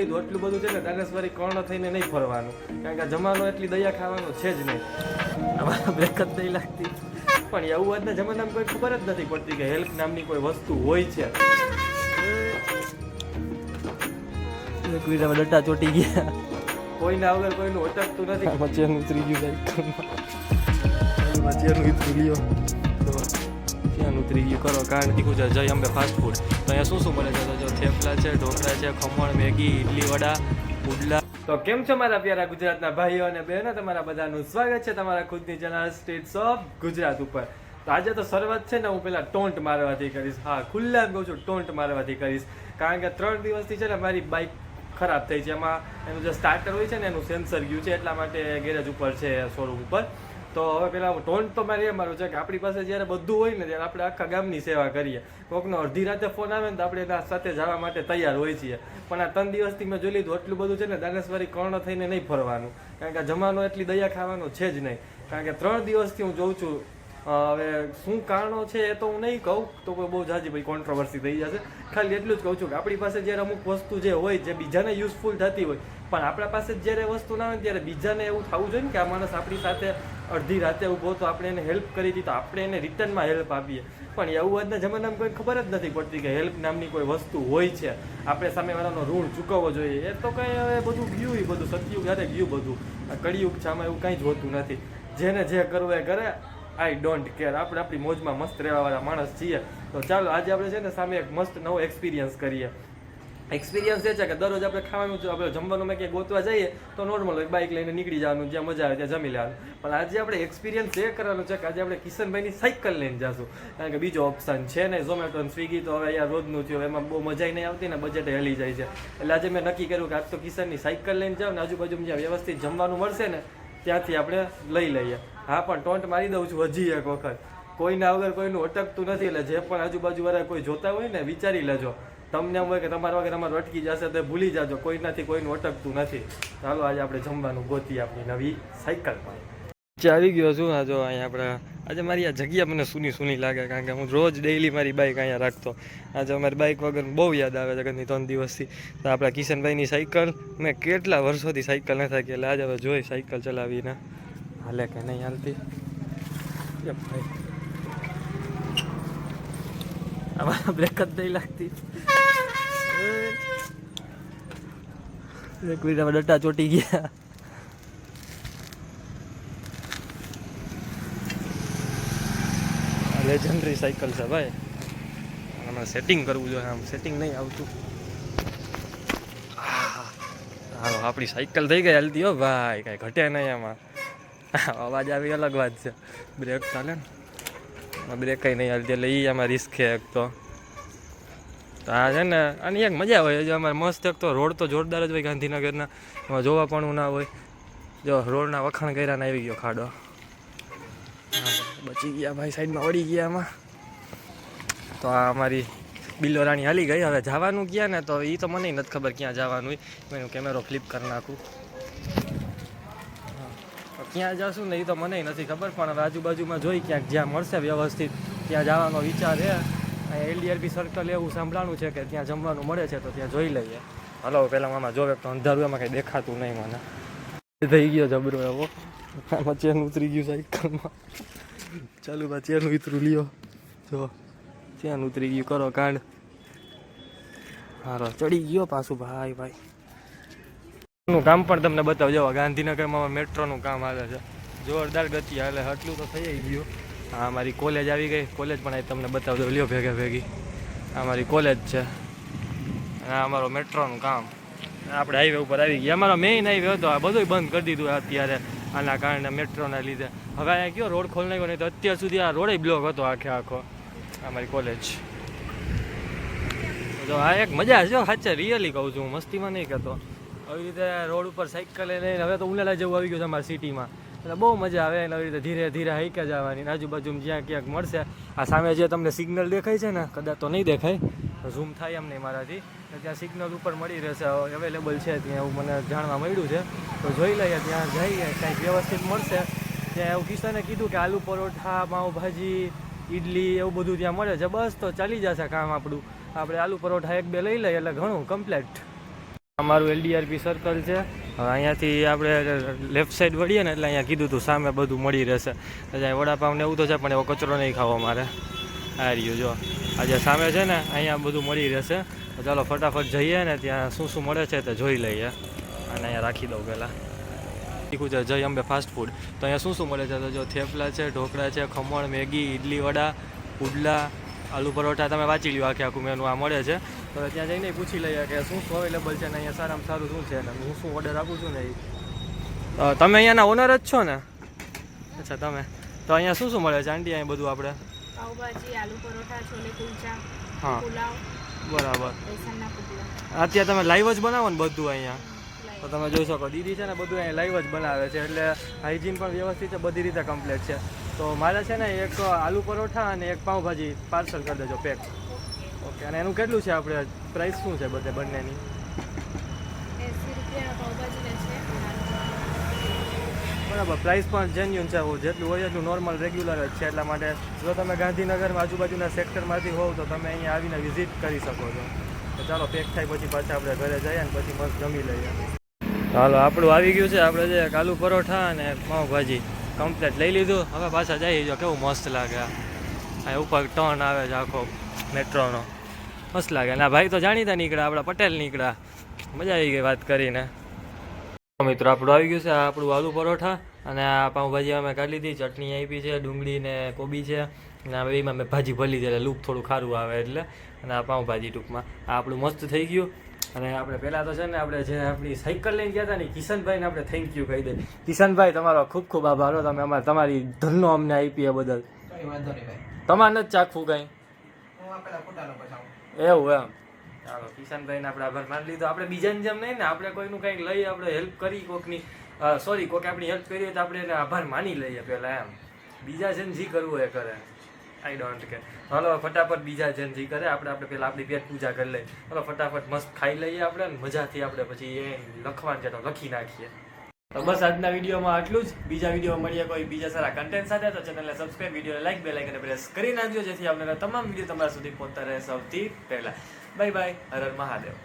એટલું બધું છે ને દાનેશ્વરી કર્ણ થઈને નહીં ફરવાનું, કારણ કે જમાનો એટલી દયા ખાવાનો છે જ નહીં. અમારા બ્રેક જ નહીં લાગતી, પણ એવું આજના જમાનામાં કોઈ ખબર જ નથી પડતી કે હેલ્પ નામની કોઈ વસ્તુ હોય છે. ડટા ચોટી ગયા, કોઈના વગર કોઈનું અટકતું નથી. મચેનું ત્રીજું મચેનું ત્રીજો ત્યાંનું ત્રીજું કરો કારણ કે ગુજરાત જય અંબે ફાસ્ટ ફૂડ. તો અહીંયા શું મળે છે? તો જો થેપલા છે, ઢોકળા છે, ખમણ, મેગી, ઇડલી, વડા, પુડલા. તો કેમ છો મારા પ્યારા ગુજરાતના ભાઈઓ અને બહેનો, તમારા બધાનું સ્વાગત છે તમારા ખુદની ચેનલ સ્ટેટ્સ ઓફ ગુજરાત ઉપર. તો આજે તો શરૂઆત છે ને હું પેલા ટોન્ટ મારવાથી કરીશ. હા, ખુલ્લા કહું છું, ટોન્ટ મારવાથી કરીશ. કારણ કે 3 દિવસથી છે ને મારી બાઇક ખરાબ થઈ છે. એમાં એનું જે સ્ટાર્ટર હોય છે ને એનું સેન્સર ગયું છે, એટલા માટે ગેરેજ ઉપર છે, શોરૂમ ઉપર. તો હવે પેલા ટોન્ટ તો મારે એ મારું છે કે આપણી પાસે જ્યારે બધું હોય ને ત્યારે આપણે આખા ગામની સેવા કરીએ. કોઈકનો અડધી રાતે ફોન આવે ને તો આપણે એના સાથે જવા માટે તૈયાર હોય છીએ. પણ આ 3 દિવસથી મેં જોઈ લીધું એટલું બધું છે ને દાનેશ્વરી કર્ણ થઈને નહીં ફરવાનું, કારણ કે જમાનો એટલી દયા ખાવાનો છે જ નહીં. કારણ કે 3 દિવસથી હું જોઉં છું. હવે શું કારણો છે એ તો હું નહીં કહું, તો કોઈ બહુ જાજી ભાઈ કોન્ટ્રોવર્સી થઈ જશે. ખાલી એટલું જ કહું છું કે આપણી પાસે જ્યારે અમુક વસ્તુ જે હોય જે બીજાને યુઝફુલ થતી હોય, પણ આપણા પાસે જ્યારે વસ્તુ ના હોય ત્યારે બીજાને એવું થવું જોઈએ ને કે આ માણસ આપણી સાથે અડધી રાતે ઊભો તો આપણે એને હેલ્પ કરી હતી, તો આપણે એને રિટર્નમાં હેલ્પ આપીએ. પણ એવું આજના જમાનામાં કોઈ ખબર જ નથી પડતી કે હેલ્પ નામની કોઈ વસ્તુ હોય છે. આપણે સામેવાળાનો ઋણ ચૂકવવો જોઈએ. એ તો કંઈ હવે બધું ગયું, બધું સત્યુગ હારે ગયું, બધું આ કળિયુગ છે, આમાં એવું કંઈ જ હોતું નથી. જેને જે કરવું એ કરે, આઈ ડોન્ટ કેર. આપણે આપણી મોજમાં મસ્ત રહેવાવાળા માણસ છીએ. તો ચાલો આજે આપણે છે ને સામે એક મસ્ત નવો એક્સપિરિયન્સ કરીએ. એક્સપિરિયન્સ એ છે કે દરરોજ આપણે ખાવાનું, આપણે જમવાનું મેં ક્યાંય ગોતવા જઈએ તો નોર્મલ હોય, બાઇક લઈને નીકળી જવાનું, જ્યાં મજા આવે ત્યાં જમી લેવાનું. પણ આજે આપણે એક્સપિરિયન્સ એ કરવાનું છે કે આજે આપણે કિશનભાઈની સાયકલ લઈને જઈશું. કારણ કે બીજો ઓપ્શન છે ને, ઝોમેટો અને સ્વિગી તો હવે અહીંયા રોજનું થયું, એમાં બહુ મજા નહીં આવતી ને, બજેટ હેલી જાય છે. એટલે આજે મેં નક્કી કર્યું કે આજ તો કિશનની સાયકલ લઈને જાવ ને આજુબાજુમાં જ્યાં વ્યવસ્થિત જમવાનું મળશે ને ત્યાંથી આપણે લઈ લઈએ. હા, પણ ટોન્ટ મારી દઉં છું હજી એક વખત, કોઈના વગર કોઈનું અટકતું નથી. એટલે જે પણ આજુબાજુવાળા કોઈ જોતા હોય ને વિચારી લેજો. તમને એમ હોય કે તમારા વગર અમારું અટકી જશે તો ભૂલી જાજો, કોઈનાથી કોઈનું અટકતું નથી. ચાલો આજે આપણે જમવાનું ગોતીએ આપણી નવી સાયકલમાં. આવી ગયો છું. આ જો અહીંયા આપણે આજે મારી આ જગ્યા મને સૂની લાગે, કારણ કે હું રોજ ડેઈલી મારી બાઇક અહીંયા રાખતો. આજે અમારી બાઇક વગર બહુ યાદ આવે છે ઘરની 3 દિવસથી. તો આપણા કિશનભાઈની સાયકલ, મેં કેટલા વર્ષોથી સાયકલ ન થાકી, એટલે આજે હવે જોઈ સાયકલ ચલાવીને હાલે કે નહીં હાલતી. ભાઈ આમાં બ્રેક જ નહીં લાગતી. એક મિનિટ ડટા ચોટી ગયા. લેજન્ડરી સાયકલ છે ભાઈ, આમાં સેટિંગ કરવું જોઈએ. આમ સેટિંગ નહીં આવતું. હાલો આપણી સાયકલ થઈ ગઈ હાલતી હો ભાઈ, કાંઈ ઘટે નહીં આમાં. અવાજ આવી અલગ વાત છે. બ્રેક ચાલે ને, બ્રેક કંઈ નહીં હાલતી, એટલે એ આમાં રિસ્ક છે એક તો. આ છે ને આની એક મજા હોય જો અમારે મસ્ત. એક તો રોડ તો જોરદાર જ હોય ગાંધીનગરના, એમાં જોવા પણ ના હોય. જો રોડના વખાણ કર્યા ને આવી ગયો ખાડો. બચી ગયા ભાઈ, સાઈડમાં વળી ગયા આમાં. તો આ અમારી બિલ્લો રાણી હાલી ગઈ. હવે જવાનું ક્યાં ને, તો એ તો મને નથી ખબર ક્યાં જવાનું હોય. એનો કેમેરો ફ્લિપ કરી નાખું. ક્યાં જશું ને એ તો મને નથી ખબર, પણ હવે આજુબાજુમાં જોઈ ક્યાંક જ્યાં મળશે વ્યવસ્થિત ત્યાં જવાનો વિચાર છે. LDRB સર્કલ એવું સાંભળવાનું છે કે ત્યાં જમવાનું મળે છે, તો ત્યાં જોઈ લઈએ. હલો પહેલાં આમાં જોવે તો અંધારું, એમાં કંઈ દેખાતું નહીં મને. થઈ ગયો જબરો એવો, આમાં ચેન ઉતરી ગયું સાયકલમાં. ચાલુ બા ચેન ઉતરું લ્યો, જો ચેન ઉતરી ગયું, કરો કાંડ. હારો ચડી ગયો પાછું ભાઈ. નું કામ પણ તમને બતાવજો. ગાંધીનગરમાં મેટ્રોનું કામ હાલે છે, જોરદાર ગતિ હાલે. આટલું તો થઈ ગયું. હા, અમારી કોલેજ આવી ગઈ. કોલેજ પણ અહીં તમને બતાવજો, લ્યો ભેગી. આ અમારી કોલેજ છે, આ અમારો મેટ્રોનું કામ. આપણે હાઈવે ઉપર આવી ગયા. અમારો મેઇન હાઈવે હતો, આ બધું બંધ કરી દીધું અત્યારે આના કારણે, મેટ્રોના લીધે. હવે અહીંયા કયો રોડ ખોલી નાખ્યો, નહીં તો અત્યાર સુધી આ રોડ બ્લોક હતો આખો અમારી કોલેજ. તો આ એક મજા છે સાચે, રિયલી કહું છું, મસ્તીમાં નહીં કહેતો. આવી રીતે રોડ ઉપર સાયકલ લઈને હવે તો ઉનાળા જેવું આવી ગયું છે અમારી સિટીમાં, એટલે બહુ મજા આવે. આવી રીતે ધીરે ધીરે હાઈકે જવાની. આજુબાજુમાં જ્યાં ક્યાંક મળશે. આ સામે જે તમને સિગ્નલ દેખાય છે ને, કદાચ તો નહીં દેખાય, ઝૂમ થાય એમ નહીં મારાથી, ત્યાં સિગ્નલ ઉપર મળી રહેશે, અવેલેબલ છે ત્યાં, એવું મને જાણવા મળ્યું છે. તો જોઈ લઈએ, ત્યાં જઈએ કાંઈક વ્યવસ્થિત મળશે. ત્યાં એવું કિશને કીધું કે આલુ પરોઠા, પાઉંભાજી, ઇડલી એવું બધું ત્યાં મળે છે. બસ તો ચાલી જશે કામ આપણું. આપણે આલુ પરોઠા 1-2 લઈ લઈએ એટલે ઘણું કમ્પ્લેટ. અમારું LDRP સર્કલ છે. હવે અહીંયાથી આપણે લેફ્ટ સાઈડ વળીએ ને એટલે અહીંયા કીધું હતું સામે બધું મળી રહેશે. એટલે વડાપાઉં ને એવું તો છે પણ એવો કચરો નહીં ખાવો મારે. આ રહ્યું જો આજે સામે છે ને અહીંયા બધું મળી રહેશે. તો ચાલો ફટાફટ જઈએ ને ત્યાં શું શું મળે છે તે જોઈ લઈએ. અને અહીંયા રાખી દઉં પહેલાં. શીખું છે જય અંબે ફાસ્ટ ફૂડ. તો અહીંયા શું શું મળે છે તો જો થેપલા છે, ઢોકળા છે, ખમણ, મેગી, ઇડલી વડા, પુડલા, આલુ પરોઠા. તમે વાંચી લ્યો આખું મેનુ આ મળે છે. તો ત્યાં જઈને પૂછી લઈએ કે શું શું અવેલેબલ છે ને અહીંયા સારામાં સારું શું છે ને હું શું ઓર્ડર આપું છું ને એ. તમે અહીંયાના ઓનર જ છો ને? અચ્છા તમે. તો અહીંયા શું શું મળે છે આંટી અહીં બધું આપણે? પાવભાજી, આલુ પરોઠા, છોલે કુલચા, હા પુલાવ, બરાબર. બેસનના પુડલા. અત્યારે તમે લાઈવ જ બનાવો ને બધું અહીંયા? તો તમે જોઈ શકો દીદી છે ને બધું અહીંયા લાઈવ જ બનાવે છે એટલે હાઇજીન પણ વ્યવસ્થિત છે, બધી રીતે કમ્પ્લીટ છે. તો મારે છે ને એક આલુ પરોઠા અને એક પાઉંભાજી પાર્સલ કરી દેજો પેક. ઓકે. અને એનું કેટલું છે આપણે પ્રાઇસ શું છે બધે બંનેની? 80 રૂપિયા પાવભાજીના છે. બરાબર. પ્રાઇસ પણ જેન્યુન છે, જેટલું હોય એટલું નોર્મલ રેગ્યુલર જ છે. એટલા માટે જો તમે ગાંધીનગરમાં આજુબાજુના સેક્ટરમાંથી હોવ તો તમે અહીંયા આવીને વિઝિટ કરી શકો છો. તો ચાલો પેક થાય પછી પાછા આપણે ઘરે જઈએ ને પછી મસ્ત જમી લઈએ. ચાલો આપણું આવી ગયું છે. આપણે જે આલુ પરોઠા અને પાઉંભાજી કમ્પ્લીટ લઈ લીધું. હવે પાછા જઈએ જો કેવું મસ્ત લાગે. આ ઉપર ટર્ન આવે છે આખો મેટ્રોનો, મસ્ત લાગે. ના ભાઈ તો જાણીતા નીકળ્યા, આપણા પટેલ નીકળ્યા. મજા આવી ગઈ વાત કરીને. મિત્રો આપણું આવી ગયું છે આપણું આલુ પરોઠા અને આ પાઉંભાજી અમે કાઢી લીધી. ચટણી આપી છે, ડુંગળી ને કોબી છે. અને આ બેમાં મેં ભાજી ભરી લીધી એટલે લૂક થોડું ખારું આવે એટલે. અને આ પાઉંભાજી ટૂંકમાં આ આપણું મસ્ત થઈ ગયું. અને આપણે પહેલાં તો છે ને આપણે જે આપણી સાયકલ લઈને ગયા હતા ને કિશનભાઈને આપણે થેન્ક યુ કહી દઈએ. કિશનભાઈ તમારો ખૂબ ખૂબ આભાર હો. તમે અમારે તમારી ધનનો અમને આપી એ બદલ. તમારે નથી ચાખવું કાંઈ? એવું એમ. ચાલો કિશનભાઈને આપણે આભાર માની લીધો. આપણે બીજાની જેમ નહીં ને આપણે કોઈનું કંઈક લઈ આપણે હેલ્પ કરી કોકની સોરી કોઈક આપણી હેલ્પ કરીએ તો આપણે એને આભાર માની લઈએ પહેલાં એમ. બીજા જેને જે કરવું એ કરે. આઈ ડોન્ટ કે. ચાલો ફટાફટ બીજા જેને જે કરે આપણે પહેલાં આપણી પેટ પૂજા કરી લઈએ. ચાલો ફટાફટ મસ્ત ખાઈ લઈએ આપણે ને મજાથી આપણે પછી એ લખવાનું છે તો લખી નાખીએ. તો બસ આજના વિડીયોમાં આટલું જ. બીજા વિડીયો મળીએ કોઈ બીજા સારા કન્ટેન્ટ સાથે. તો ચેનલને સબસ્ક્રાઈબ, વિડીયોને લાઈક, બેલ આઇકન પ્રેસ કરી નાખજો જેથી આવનારા તમામ વિડીયો તમારા સુધી પહોંચતા રહે સૌથી પહેલા. Bye bye. હર હર મહાદેવ.